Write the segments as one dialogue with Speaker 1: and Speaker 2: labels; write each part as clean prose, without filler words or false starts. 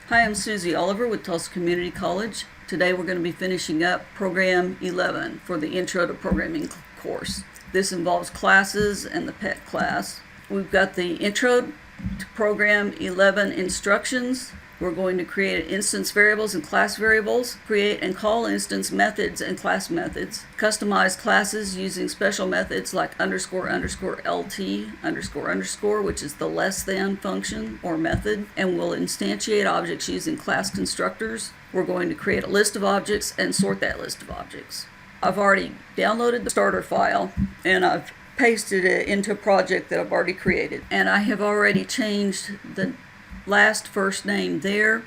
Speaker 1: Hi, I'm Susie Oliver with Tulsa Community College. Today we're going to be finishing up Program 11 for the Intro to Programming course. This involves classes and the PET class. We've got the Intro to Program 11 instructions. We're going to create instance variables and class variables, create and call instance methods and class methods, customize classes using special methods like underscore underscore LT underscore underscore, which is the less than function or method, and we'll instantiate objects using class constructors. We're going to create a list of objects and sort that list of objects. I've already downloaded the starter file and I've pasted it into a project that I've already created, and I have already changed the last first name there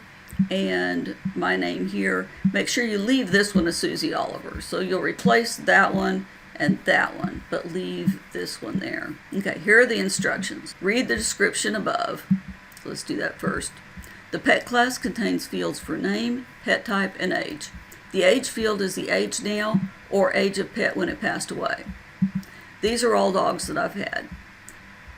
Speaker 1: and my name here. Make sure you leave this one as Susie Oliver. So you'll replace that one and that one, but leave this one there. Okay, here are the instructions. Read the description above. So let's do that first. The pet class contains fields for name, pet type, and age. The age field is the age now or age of pet when it passed away. These are all dogs that I've had.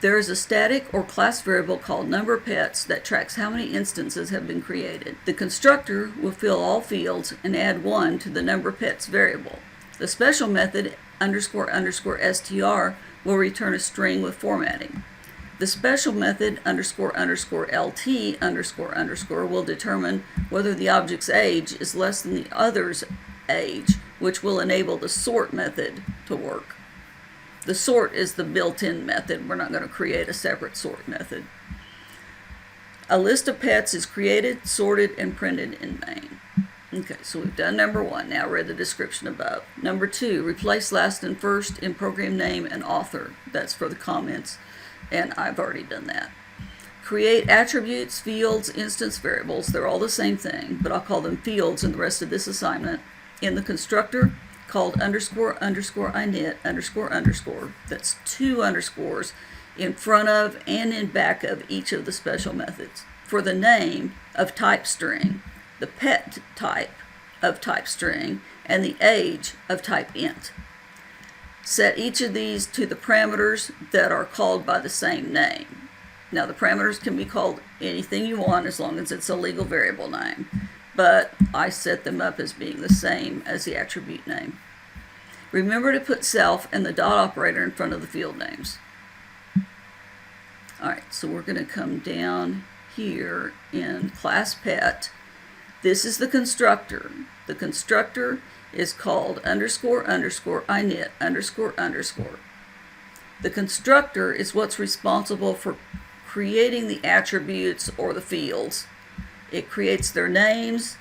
Speaker 1: There is a static or class variable called number pets that tracks how many instances have been created. The constructor will fill all fields and add 1 to the number pets variable. The special method underscore underscore str will return a string with formatting. The special method underscore underscore lt underscore underscore will determine whether the object's age is less than the other's age, which will enable the sort method to work. The sort is the built-in method. We're not going to create a separate sort method. A list of pets is created, sorted, and printed in main. Okay, so we've done number 1. Now read the description above. Number 2, replace last and first in program name and author. That's for the comments, and I've already done that. Create attributes, fields, instance variables. They're all the same thing, but I'll call them fields in the rest of this assignment. In the constructor, called underscore underscore init underscore underscore. That's 2 underscores in front of and in back of each of the special methods. For the name of type string, the pet type of type string, and the age of type int. Set each of these to the parameters that are called by the same name. Now the parameters can be called anything you want as long as it's a legal variable name, but I set them up as being the same as the attribute name. Remember to put self and the dot operator in front of the field names. Alright, so we're going to come down here in class pet. This is the constructor. The constructor is called underscore underscore init underscore underscore. The constructor is what's responsible for creating the attributes or the fields. It creates their names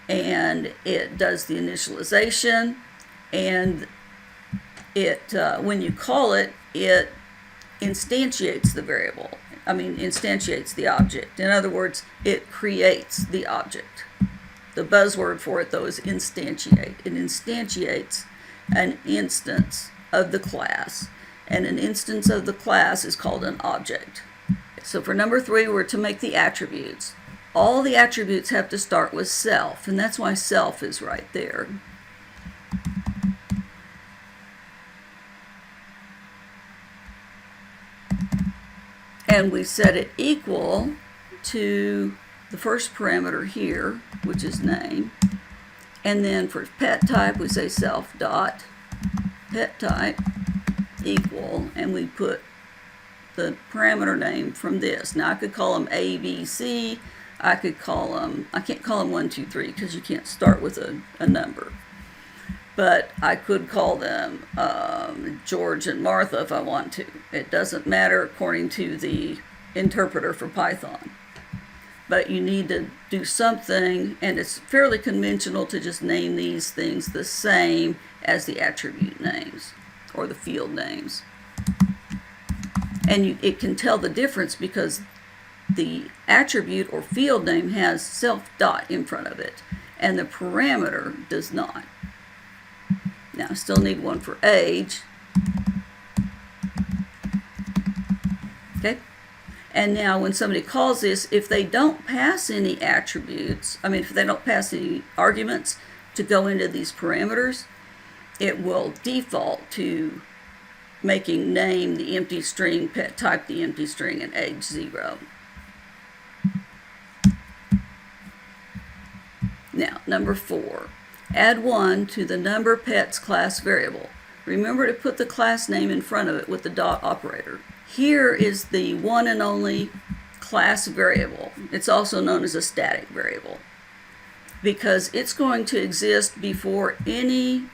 Speaker 1: and it does the initialization, and when you call it, it instantiates the variable. Instantiates the object. In other words, it creates the object. The buzzword for it, though, is instantiate. It instantiates an instance of the class, and an instance of the class is called an object. So for number 3, we're to make the attributes. All the attributes have to start with self, and that's why self is right there. And we set it equal to the first parameter here, which is name. And then for pet type, we say self dot pet type equal, and we put the parameter name from this. Now I could call them A, B, C. I can't call them 1, 2, 3 because you can't start with a number. But I could call them George and Martha if I want to. It doesn't matter according to the interpreter for Python. But you need to do something, and it's fairly conventional to just name these things the same as the attribute names or the field names. And it can tell the difference because the attribute or field name has self dot in front of it, and the parameter does not. Now, I still need one for age. Okay. And now when somebody calls this, if they don't pass any attributes, if they don't pass any arguments to go into these parameters, it will default to making name the empty string, pet type the empty string, and age 0. Now, number 4, add 1 to the number pets class variable. Remember to put the class name in front of it with the dot operator. Here is the one and only class variable. It's also known as a static variable because it's going to exist before any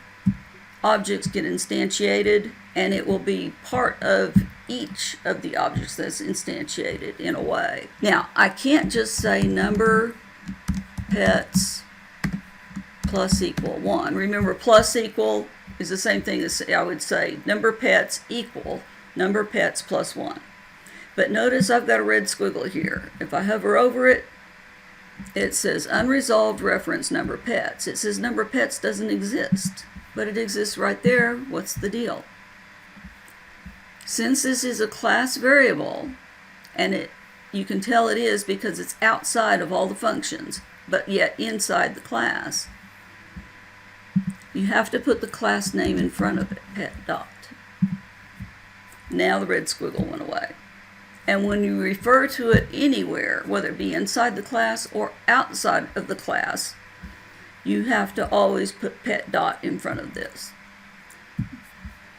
Speaker 1: objects get instantiated, and it will be part of each of the objects that's instantiated in a way. Now, I can't just say number pets plus equal 1. Remember, plus equal is the same thing as I would say number pets equal number pets plus 1. But notice I've got a red squiggle here. If I hover over it, it says unresolved reference number pets. It says number pets doesn't exist, but it exists right there. What's the deal? Since this is a class variable, and you can tell it is because it's outside of all the functions, but yet inside the class, you have to put the class name in front of it, pet dot. Now the red squiggle went away. And when you refer to it anywhere, whether it be inside the class or outside of the class, you have to always put pet dot in front of this.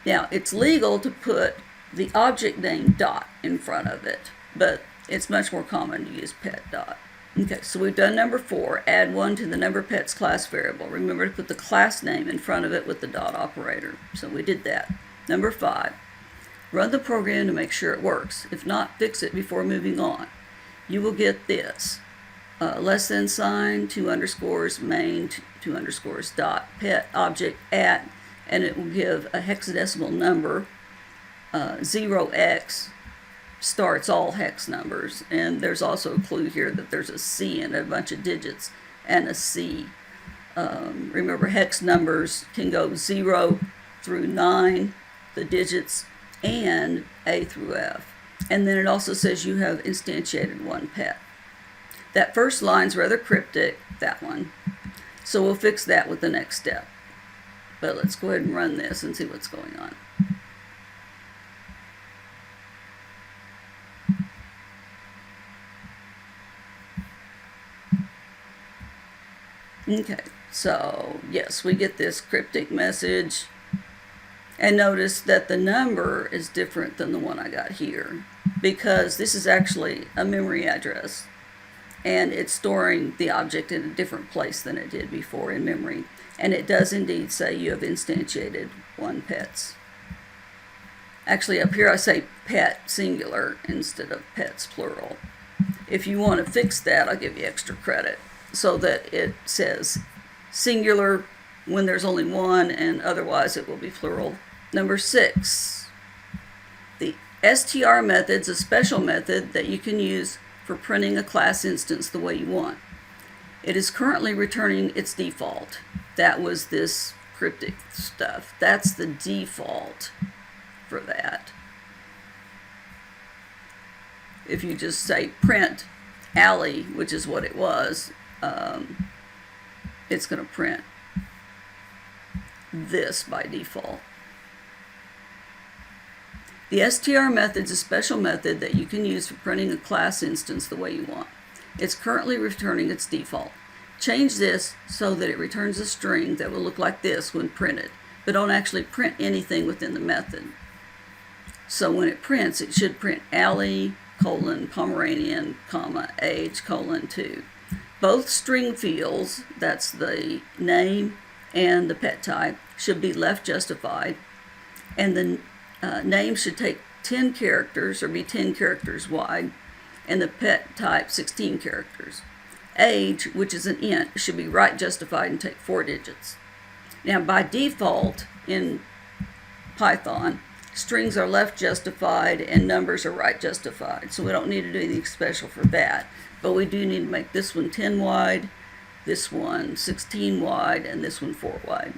Speaker 1: Now, it's legal to put the object name dot in front of it, but it's much more common to use pet dot. Okay, so we've done number 4, add 1 to the number pets class variable. Remember to put the class name in front of it with the dot operator. So we did that. Number 5, run the program to make sure it works. If not, fix it before moving on. You will get this. Less than sign, 2 underscores, main, 2 underscores, dot, pet, object, at, and it will give a hexadecimal number. 0x starts all hex numbers, and there's also a clue here that there's a C and a bunch of digits and a C. Remember, hex numbers can go 0 through 9, the digits, and A through F. And then it also says you have instantiated 1 pet. That first line's rather cryptic, that one. So we'll fix that with the next step. But let's go ahead and run this and see what's going on. Okay, so yes, we get this cryptic message. And notice that the number is different than the one I got here, because this is actually a memory address, and it's storing the object in a different place than it did before in memory. And it does indeed say you have instantiated 1 pets. Actually, up here I say pet singular instead of pets plural. If you want to fix that, I'll give you extra credit so that it says singular when there's only 1, and otherwise it will be plural. Number 6, the str method's a special method that you can use for printing a class instance the way you want. It is currently returning its default. That was this cryptic stuff. That's the default for that. If you just say print alley, which is what it was, it's going to print this by default. The str method is a special method that you can use for printing a class instance the way you want. It's currently returning its default. Change this so that it returns a string that will look like this when printed, but don't actually print anything within the method. So when it prints, it should print alley, Pomeranian, age, 2. Both string fields, that's the name and the pet type, should be left justified, and the name should take 10 characters or be 10 characters wide, and the pet type 16 characters. Age, which is an int, should be right justified and take 4 digits. Now, by default in Python, strings are left justified and numbers are right justified, so we don't need to do anything special for that. But we do need to make this one 10 wide, this one 16 wide, and this one 4 wide.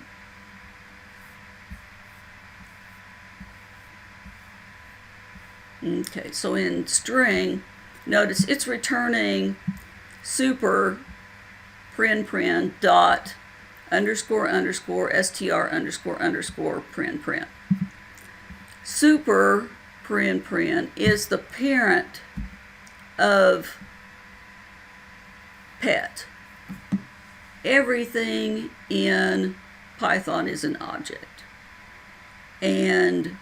Speaker 1: Okay, so in string, notice it's returning super prin dot underscore str underscore prin. Super prin is the parent of pet. everything in Python is an object. And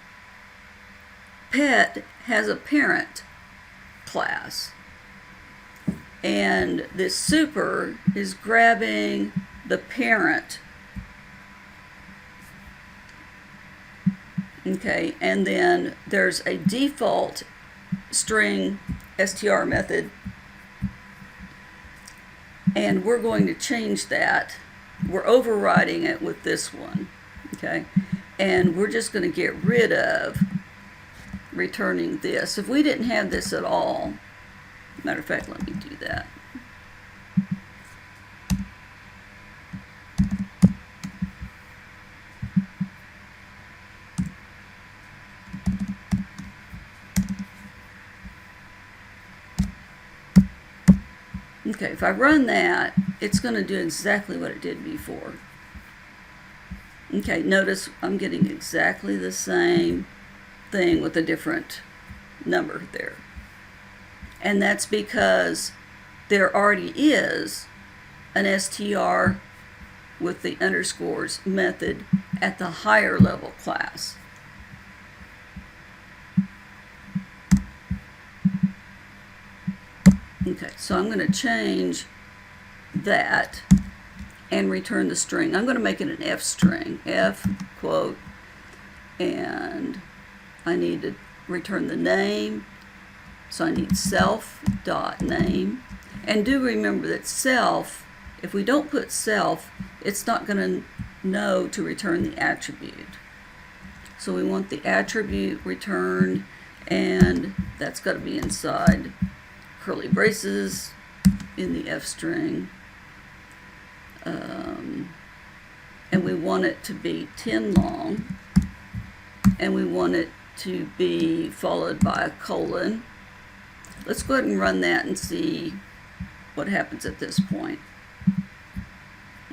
Speaker 1: pet has a parent class. And this super is grabbing the parent. Okay, and then there's a default string str method, and we're going to change that. We're overriding it with this one, okay? And we're just going to get rid of returning this. If we didn't have this at all, matter of fact, let me do that. Okay, if I run that, it's going to do exactly what it did before. Okay, notice I'm getting exactly the same thing with a different number there. And that's because there already is an str with the underscores method at the higher level class. Okay, so I'm going to change that and return the string. I'm going to make it an F string, F quote, and I need to return the name. So I need self.name. And do remember that self, if we don't put self, it's not going to know to return the attribute. So we want the attribute returned, and that's got to be inside curly braces in the F string. And we want it to be 10 long, and we want it to be followed by a colon. Let's go ahead and run that and see what happens at this point.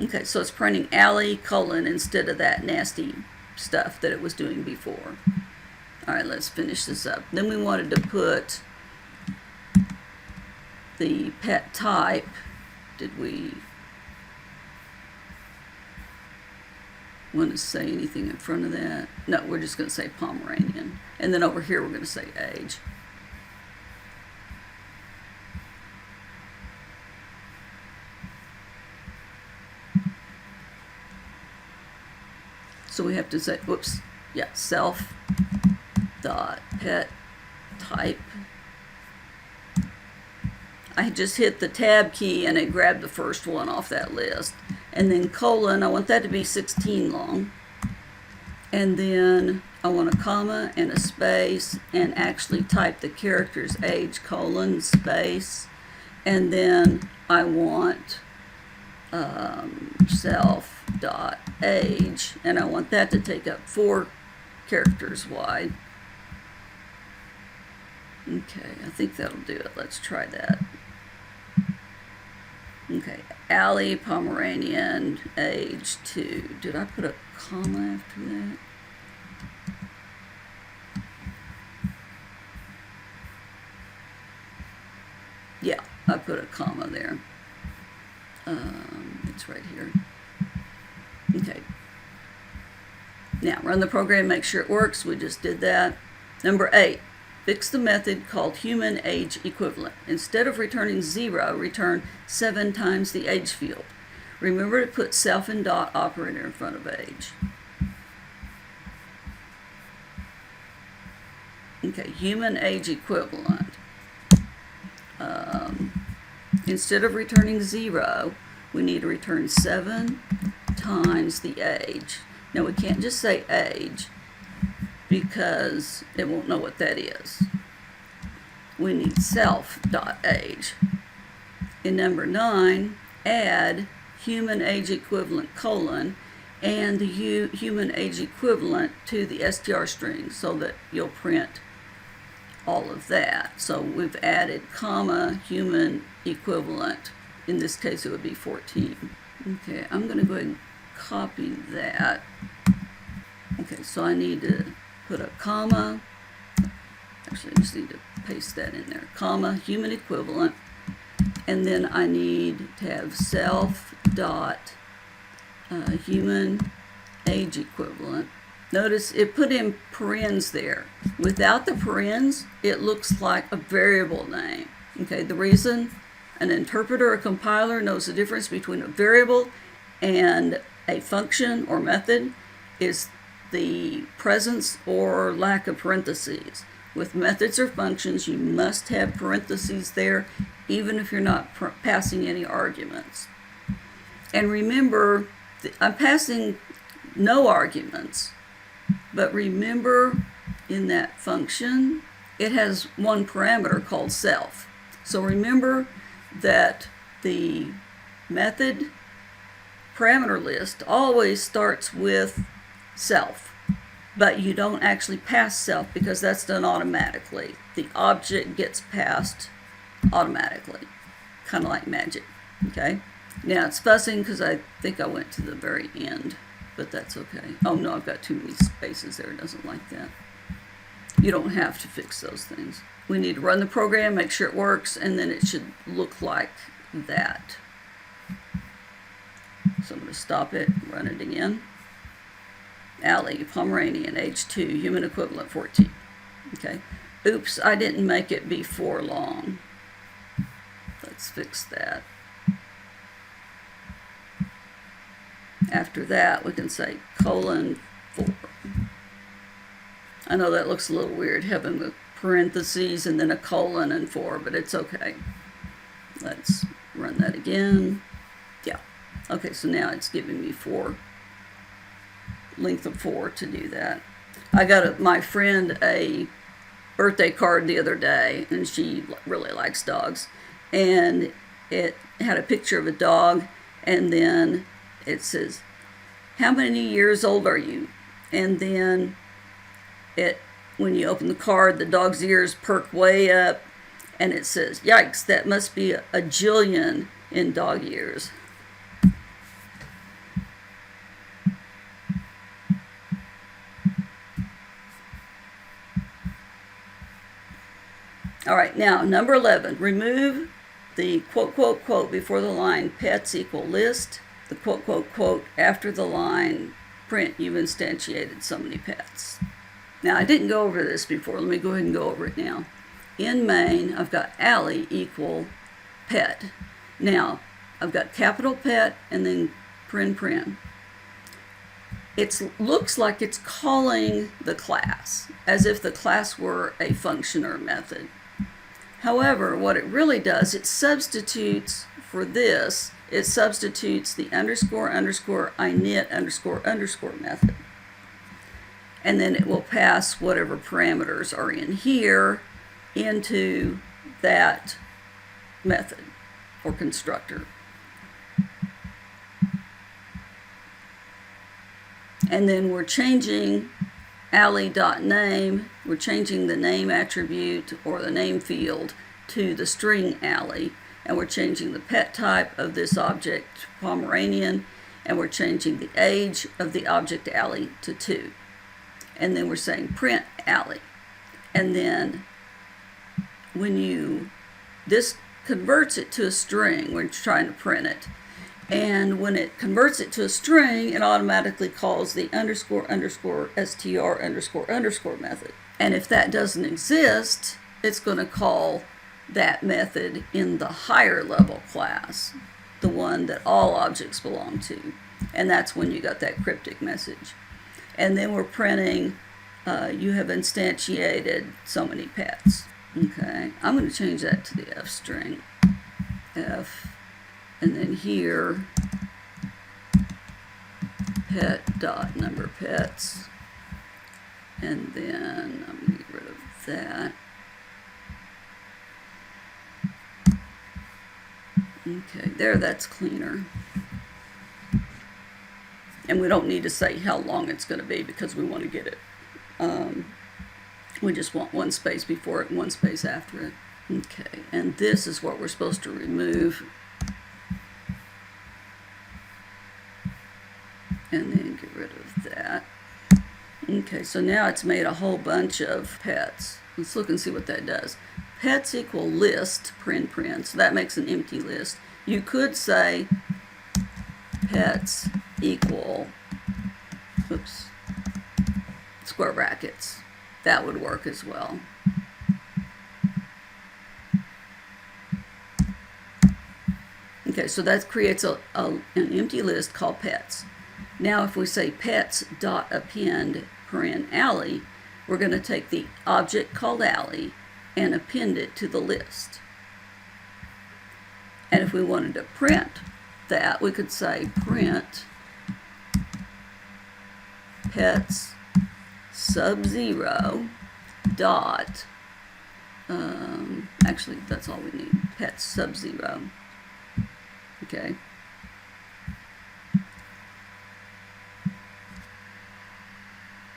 Speaker 1: Okay, so it's printing Allie colon instead of that nasty stuff that it was doing before. All right, let's finish this up. Then we wanted to put the pet type. Did we want to say anything in front of that? No, we're just going to say Pomeranian. And then over here we're going to say age. So we have to say, whoops, yeah, self dot pet type. I just hit the tab key and it grabbed the first one off that list. And then colon, I want that to be 16 long. And then I want a comma and a space and actually type the character's age, colon, space. And then I want self dot age, and I want that to take up 4 characters wide. Okay, I think that'll do it. Let's try that. Okay, Allie, Pomeranian, age 2. Did I put a comma after that? Yeah, I put a comma there. It's right here. Okay. Now, run the program, make sure it works. We just did that. Number 8, fix the method called human age equivalent. Instead of returning 0, return 7 times the age field. Remember to put self and dot operator in front of age. Okay, human age equivalent. Instead of returning 0, we need to return 7 times the age. Now we can't just say age because it won't know what that is. We need self.age. In number 9, add human age equivalent colon and the human age equivalent to the str string so that you'll print all of that. So we've added comma human equivalent. In this case it would be 14. Okay, I'm going to go ahead and copy that. Okay, so I need to put a comma. Actually, I just need to paste that in there. Comma human equivalent. And then I need to have self dot human age equivalent. Notice it put in parens there. Without the parens, it looks like a variable name. Okay, the reason an interpreter or compiler knows the difference between a variable and a function or method is the presence or lack of parentheses. With methods or functions, you must have parentheses there, even if you're not passing any arguments. And remember, I'm passing no arguments, but remember in that function, it has one parameter called self. So remember that the method parameter list always starts with self, but you don't actually pass self because that's done automatically. The object gets passed automatically, kind of like magic, okay? Now it's fussing because I think I went to the very end, but that's okay. Oh no, I've got too many spaces there. It doesn't like that. You don't have to fix those things. We need to run the program, make sure it works, and then it should look like that. So I'm going to stop it, run it again. Allie, Pomeranian, age 2, human equivalent 14. Okay. Oops, I didn't make it before long. Let's fix that. After that, we can say colon 4. I know that looks a little weird, having the parentheses and then a colon and 4, but it's okay. Let's run that again. Yeah. Okay, so now it's giving me 4, length of 4 to do that. I got my friend a birthday card the other day, and she really likes dogs. And it had a picture of a dog, and then it says, how many years old are you? And then when you open the card, the dog's ears perk way up, and it says, yikes, that must be a jillion in dog years. All right, now number 11, remove the quote, quote, quote before the line pets equal list, the quote, quote, quote after the line print you've instantiated so many pets. Now, I didn't go over this before. Let me go ahead and go over it now. In main, I've got Allie equal pet. Now, I've got capital pet and then paren. It looks like it's calling the class as if the class were a function or a method. However, what it really does, it substitutes for this, it substitutes the underscore init underscore method. And then it will pass whatever parameters are in here into that method or constructor. And then we're changing Allie.name, we're changing the name attribute or the name field to the string Allie, and we're changing the pet type of this object Pomeranian, and we're changing the age of the object Allie to 2. And then we're saying print Allie. And then this converts it to a string when you're trying to print it. And when it converts it to a string, it automatically calls the underscore str method. And if that doesn't exist, it's going to call that method in the higher level class, the one that all objects belong to. And that's when you got that cryptic message. And then we're printing, you have instantiated so many pets. Okay, I'm going to change that to the F string. F, and then here, pet.number pets. And then I'm going to get rid of that. Okay, there, that's cleaner. And we don't need to say how long it's going to be because we want to get it. We just want one space before it and one space after it. Okay, and this is what we're supposed to remove. And then get rid of that. Okay, so now it's made a whole bunch of pets. Let's look and see what that does. pets equal list, so that makes an empty list. You could say pets equal, square brackets. That would work as well. Okay, so that creates an empty list called pets. Now if we say pets.append Allie, we're going to take the object called Allie and append it to the list. And if we wanted to print that, we could say print pets sub-0 dot, actually that's all we need, pets sub-0. Okay.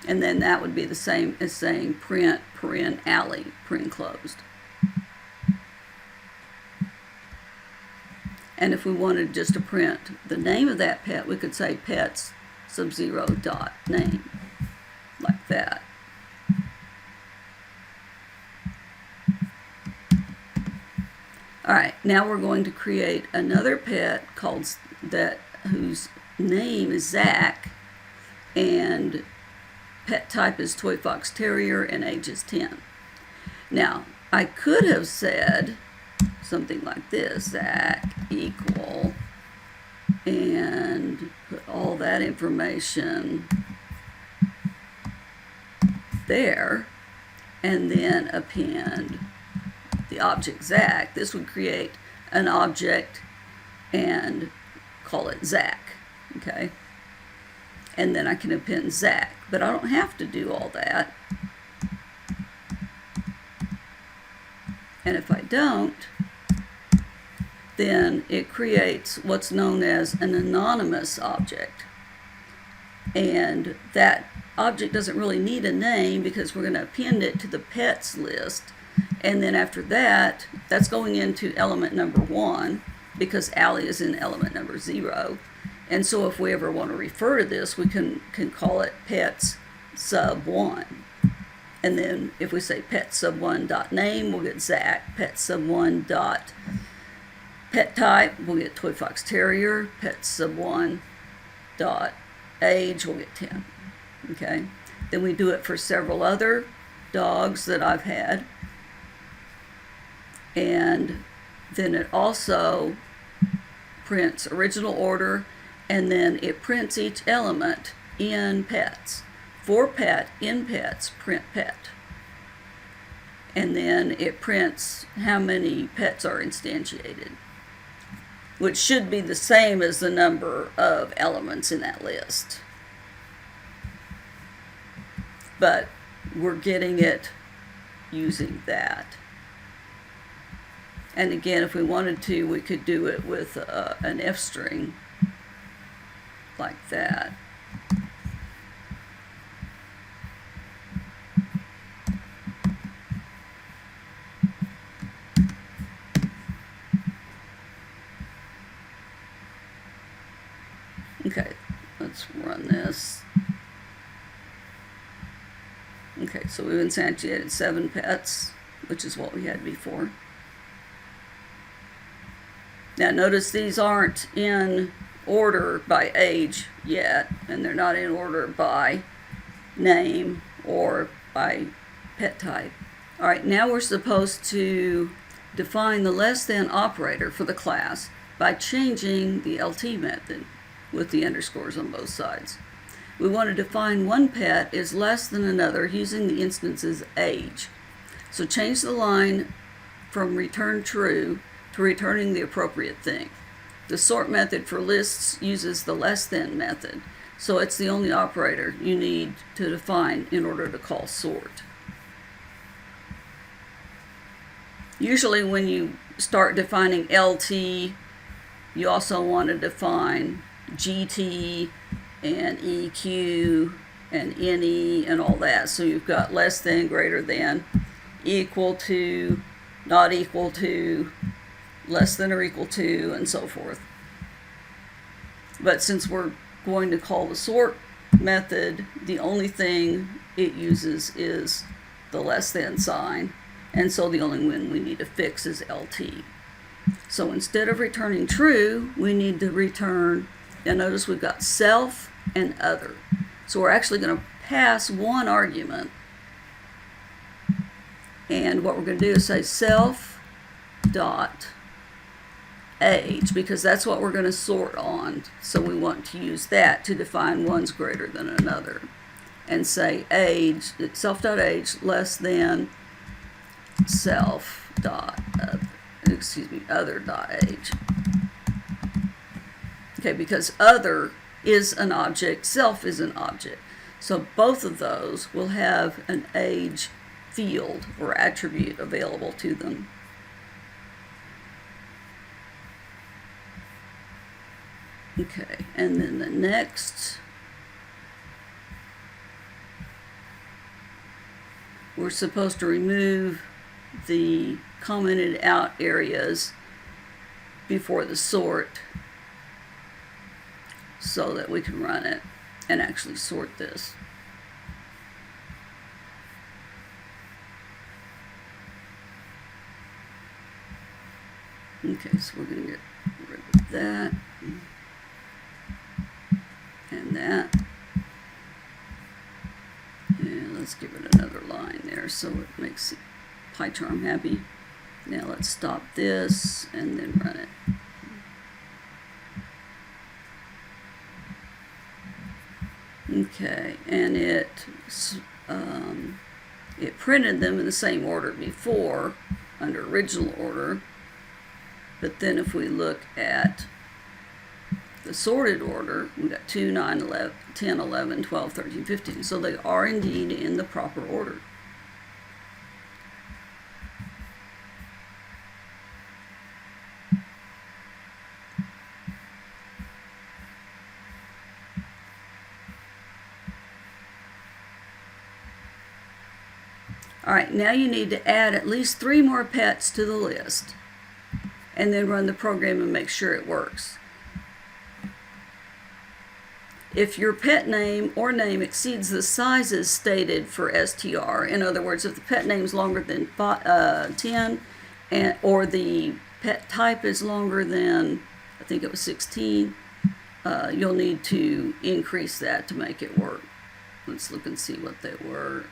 Speaker 1: And then that would be the same as saying print Allie, closed. And if we wanted just to print the name of that pet, we could say pets sub-0 dot name, like that. All right, now we're going to create another pet whose name is Zach, and pet type is Toy Fox Terrier, and age is 10. Now, I could have said something like this, Zach equal, and put all that information there, and then append the object Zach. This would create an object and call it Zach, okay? And then I can append Zach, but I don't have to do all that. And if I don't, then it creates what's known as an anonymous object. And that object doesn't really need a name because we're going to append it to the pets list. And then after that, that's going into element number 1 because Allie is in element number 0. And so if we ever want to refer to this, we can call it pets sub 1. And then if we say pet sub 1 dot name, we'll get Zach. Pet sub 1 dot pet type, we'll get Toy Fox Terrier. Pet sub 1 dot age, we'll get 10. Okay. Then we do it for several other dogs that I've had. And then it also prints original order, and then it prints each element in pets. For pet, in pets, print pet. And then it prints how many pets are instantiated, which should be the same as the number of elements in that list. But we're getting it using that. And again, if we wanted to, we could do it with an F string like that. Okay, let's run this. Okay, so we've instantiated 7 pets, which is what we had before. Now notice these aren't in order by age yet, and they're not in order by name or by pet type. All right, now we're supposed to define the less than operator for the class by changing the LT method with the underscores on both sides. We want to define one pet is less than another using the instance's age. So change the line from return true to returning the appropriate thing. The sort method for lists uses the less than method, so it's the only operator you need to define in order to call sort. Usually when you start defining LT, you also want to define GT and EQ and NE and all that. So you've got less than, greater than, equal to, not equal to, less than or equal to, and so forth. But since we're going to call the sort method, the only thing it uses is the less than sign. And so the only one we need to fix is LT. So instead of returning true, we need to return, and notice we've got self and other. So we're actually going to pass one argument. And what we're going to do is say self dot age, because that's what we're going to sort on. So we want to use that to define one's greater than another. And say age, self.age less than other.age. Okay, because other is an object, self is an object. So both of those will have an age field or attribute available to them. Okay, and then the next, we're supposed to remove the commented out areas before the sort so that we can run it and actually sort this. Okay, so we're going to get rid of that and that. And let's give it another line there so it makes PyCharm happy. Now let's stop this and then run it. Okay, and it printed them in the same order before under original order, but then if we look at the sorted order, we got 2, 9, 11, 10, 11, 12, 13, 15. So they are indeed in the proper order. All right, now you need to add at least 3 more pets to the list and then run the program and make sure it works. If your pet name or name exceeds the sizes stated for str, in other words, if the pet name is longer than 10 or the pet type is longer than, I think it was 16, you'll need to increase that to make it work. Let's look and see what they were.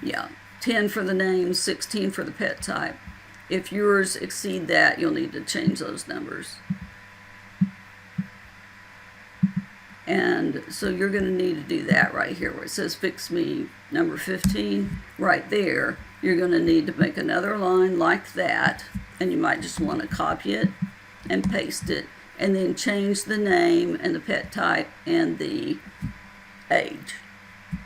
Speaker 1: Yeah, 10 for the name, 16 for the pet type. If yours exceed that, you'll need to change those numbers. And so you're going to need to do that right here where it says fix me number 15. Right there, you're going to need to make another line like that, and you might just want to copy it and paste it, and then change the name and the pet type and the age.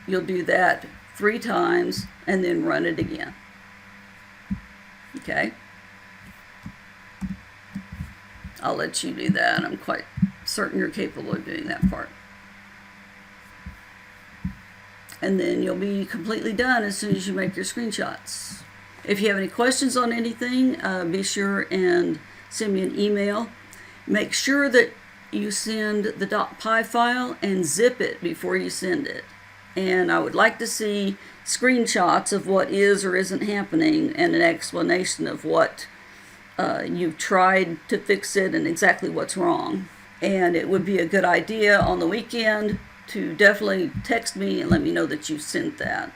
Speaker 1: You'll do that 3 times and then run it again. Okay? I'll let you do that. I'm quite certain you're capable of doing that part. And then you'll be completely done as soon as you make your screenshots. If you have any questions on anything, be sure and send me an email. Make sure that you send the .py file and zip it before you send it. And I would like to see screenshots of what is or isn't happening and an explanation of what you've tried to fix it and exactly what's wrong. And it would be a good idea on the weekend to definitely text me and let me know that you sent that.